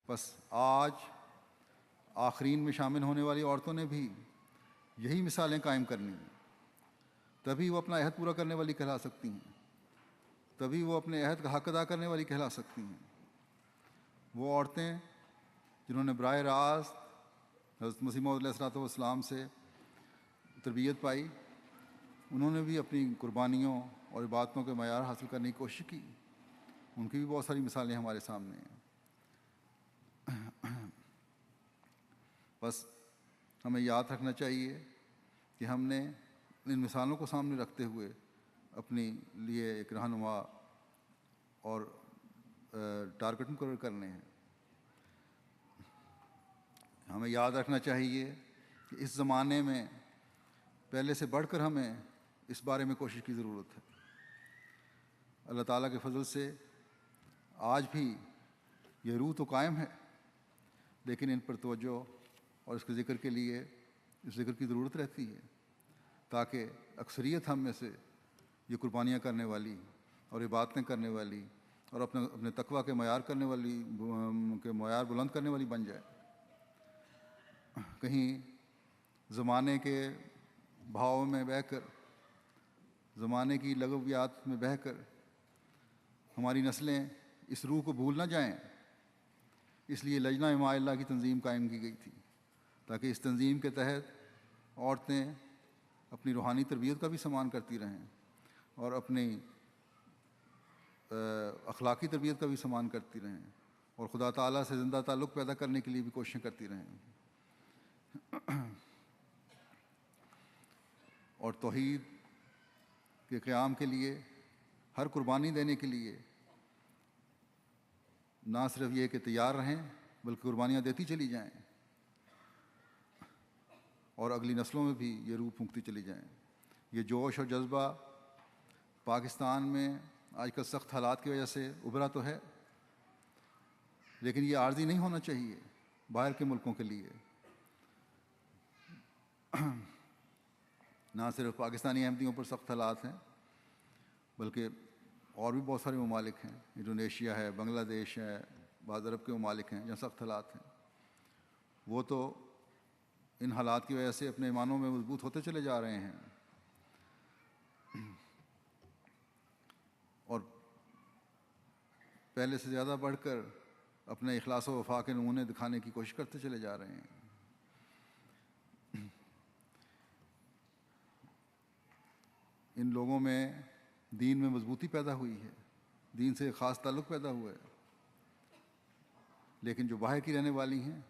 بس آج آخرین میں شامل ہونے والی عورتوں نے بھی یہی مثالیں قائم کرنی ہیں، تبھی وہ اپنا عہد پورا کرنے والی کہلا سکتی ہیں، تبھی وہ اپنے عہد کا حق ادا کرنے والی کہلا سکتی ہیں۔ وہ عورتیں جنہوں نے براہ راست حضرت مسیح موعود علیہ الصلوۃ والسلام سے تربیت پائی، انہوں نے بھی اپنی قربانیوں اور عبادتوں کے معیار حاصل کرنے کی کوشش کی۔ ان کی بھی بہت ساری مثالیں ہمارے سامنے ہیں۔ بس ہمیں یاد رکھنا چاہیے کہ ہم نے ان مثالوں کو سامنے رکھتے ہوئے اپنے لیے ایک رہنما اور ٹارگٹ مقرر کرنے ہیں۔ ہمیں یاد رکھنا چاہیے کہ اس زمانے میں پہلے سے بڑھ کر ہمیں اس بارے میں کوشش کی ضرورت ہے۔ اللہ تعالیٰ کے فضل سے آج بھی یہ روح تو قائم ہے، لیکن ان پر توجہ اور اس کے ذکر کے لیے اس ذکر کی ضرورت رہتی ہے، تاکہ اکثریت ہم میں سے یہ قربانیاں کرنے والی اور عبادتیں کرنے والی اور اپنے تقویٰ کے معیار کرنے والی کے معیار بلند کرنے والی بن جائے۔ کہیں زمانے کے بہاؤ میں بہہ کر، زمانے کی لغویات میں بہہ کر ہماری نسلیں اس روح کو بھول نہ جائیں۔ اس لیے لجنہ اماء اللہ کی تنظیم قائم کی گئی تھی، تاکہ اس تنظیم کے تحت عورتیں اپنی روحانی تربیت کا بھی سامان کرتی رہیں اور اپنی اخلاقی تربیت کا بھی سامان کرتی رہیں اور خدا تعالیٰ سے زندہ تعلق پیدا کرنے کے لیے بھی کوششیں کرتی رہیں، اور توحید کے قیام کے لیے ہر قربانی دینے کے لیے نہ صرف یہ کہ تیار رہیں بلکہ قربانیاں دیتی چلی جائیں اور اگلی نسلوں میں بھی یہ روح پھونکتی چلی جائیں۔ یہ جوش اور جذبہ پاکستان میں آج کل سخت حالات کی وجہ سے ابھرا تو ہے، لیکن یہ عارضی نہیں ہونا چاہیے باہر کے ملکوں کے لیے۔ نہ صرف پاکستانی احمدیوں پر سخت حالات ہیں، بلکہ اور بھی بہت سارے ممالک ہیں، انڈونیشیا ہے، بنگلہ دیش ہے، بعض عرب کے ممالک ہیں جہاں سخت حالات ہیں۔ وہ تو ان حالات کی وجہ سے اپنے ایمانوں میں مضبوط ہوتے چلے جا رہے ہیں اور پہلے سے زیادہ بڑھ کر اپنے اخلاص و وفا کے نمونے دکھانے کی کوشش کرتے چلے جا رہے ہیں۔ ان لوگوں میں دین میں مضبوطی پیدا ہوئی ہے، دین سے ایک خاص تعلق پیدا ہوا ہے، لیکن جو باہر کی رہنے والی ہیں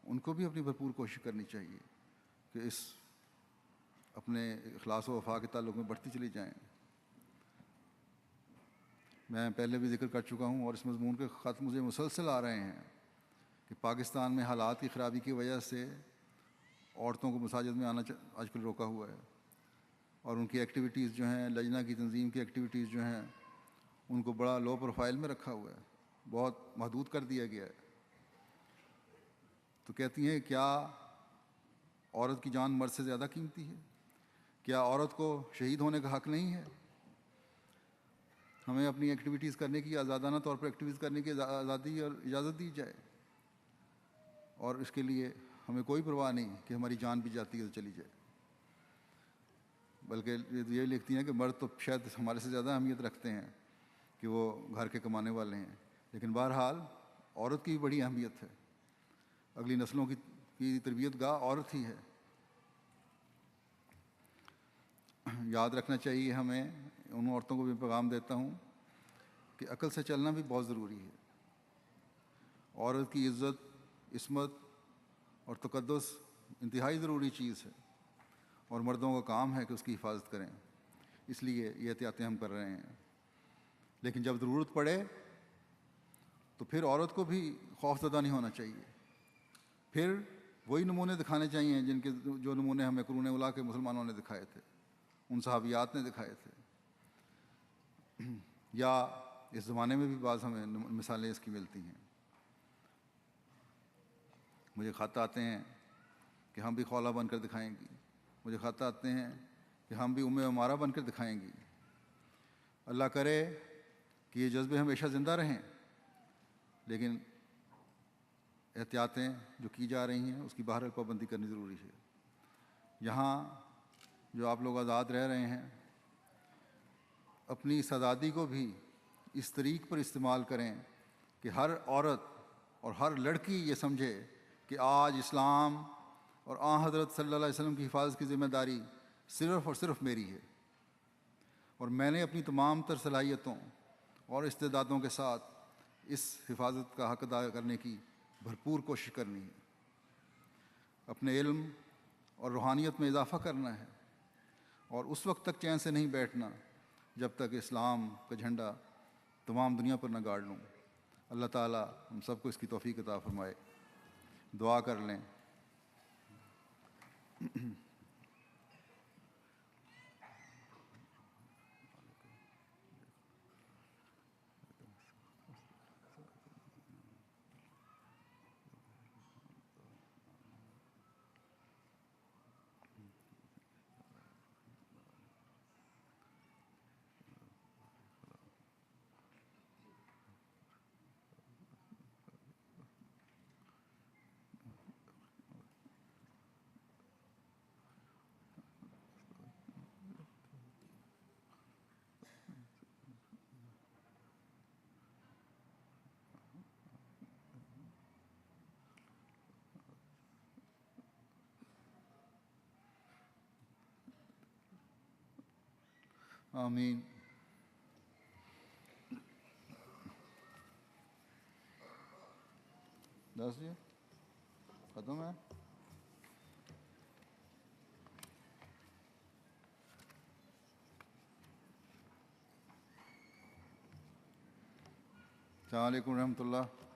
ان کو بھی اپنی بھرپور کوشش کرنی چاہیے کہ اس اپنے اخلاص و وفا کے تعلق میں بڑھتی چلی جائیں۔ میں پہلے بھی ذکر کر چکا ہوں اور اس مضمون کے خط مجھے مسلسل آ رہے ہیں کہ پاکستان میں حالات کی خرابی کی وجہ سے عورتوں کو مساجد میں آنا آج کل روکا ہوا ہے، اور ان کی ایکٹیویٹیز جو ہیں، لجنہ کی تنظیم کی ایکٹیویٹیز جو ہیں، ان کو بڑا لو پروفائل میں رکھا ہوا ہے، بہت محدود کر دیا گیا ہے۔ تو کہتی ہیں کیا عورت کی جان مرد سے زیادہ قیمتی ہے؟ کیا عورت کو شہید ہونے کا حق نہیں ہے؟ ہمیں اپنی ایکٹیویٹیز کرنے کی، آزادانہ طور پر ایکٹیویٹیز کرنے کی آزادی اور اجازت دی جائے، اور اس کے لیے ہمیں کوئی پرواہ نہیں کہ ہماری جان بھی جاتی ہے تو چلی جائے۔ بلکہ یہ لکھتی ہیں کہ مرد تو شاید ہمارے سے زیادہ اہمیت رکھتے ہیں کہ وہ گھر کے کمانے والے ہیں، لیکن بہرحال عورت کی بھی بڑی اہمیت ہے۔ اگلی نسلوں کی تربیت گاہ عورت ہی ہے۔ یاد رکھنا چاہیے ہمیں، ان عورتوں کو بھی پیغام دیتا ہوں کہ عقل سے چلنا بھی بہت ضروری ہے۔ عورت کی عزت، عصمت اور تقدس انتہائی ضروری چیز ہے، اور مردوں کا کام ہے کہ اس کی حفاظت کریں۔ اس لیے یہ احتیاطیں ہم کر رہے ہیں، لیکن جب ضرورت پڑے تو پھر عورت کو بھی خوف زدہ نہیں ہونا چاہیے۔ پھر وہی نمونے دکھانے چاہیے جو نمونے ہمیں قرون اولیٰ کے مسلمانوں نے دکھائے تھے، ان صحابیات نے دکھائے تھے، یا اس زمانے میں بھی بعض ہمیں مثالیں اس کی ملتی ہیں۔ مجھے خط آتے ہیں کہ ہم بھی خولہ بن کر دکھائیں گی، مجھے خط آتے ہیں کہ ہم بھی عمارہ بن کر دکھائیں گی۔ اللہ کرے کہ یہ جذبے ہمیشہ زندہ رہیں، لیکن احتیاطیں جو کی جا رہی ہیں اس کی بہرحال پابندی کرنی ضروری ہے۔ یہاں جو آپ لوگ آزاد رہ رہے ہیں، اپنی اس آزادی کو بھی اس طریق پر استعمال کریں کہ ہر عورت اور ہر لڑکی یہ سمجھے کہ آج اسلام اور آن حضرت صلی اللہ علیہ وسلم کی حفاظت کی ذمہ داری صرف اور صرف میری ہے، اور میں نے اپنی تمام تر صلاحیتوں اور استعدادوں کے ساتھ اس حفاظت کا حق ادا کرنے کی بھرپور کوشش کرنی ہے، اپنے علم اور روحانیت میں اضافہ کرنا ہے، اور اس وقت تک چین سے نہیں بیٹھنا جب تک اسلام کا جھنڈا تمام دنیا پر نہ گاڑ لوں۔ اللہ تعالیٰ ہم سب کو اس کی توفیق عطا فرمائے۔ دعا کر لیں۔ آمین۔ دس جی ختم ہے۔ السلام علیکم ورحمۃ اللہ۔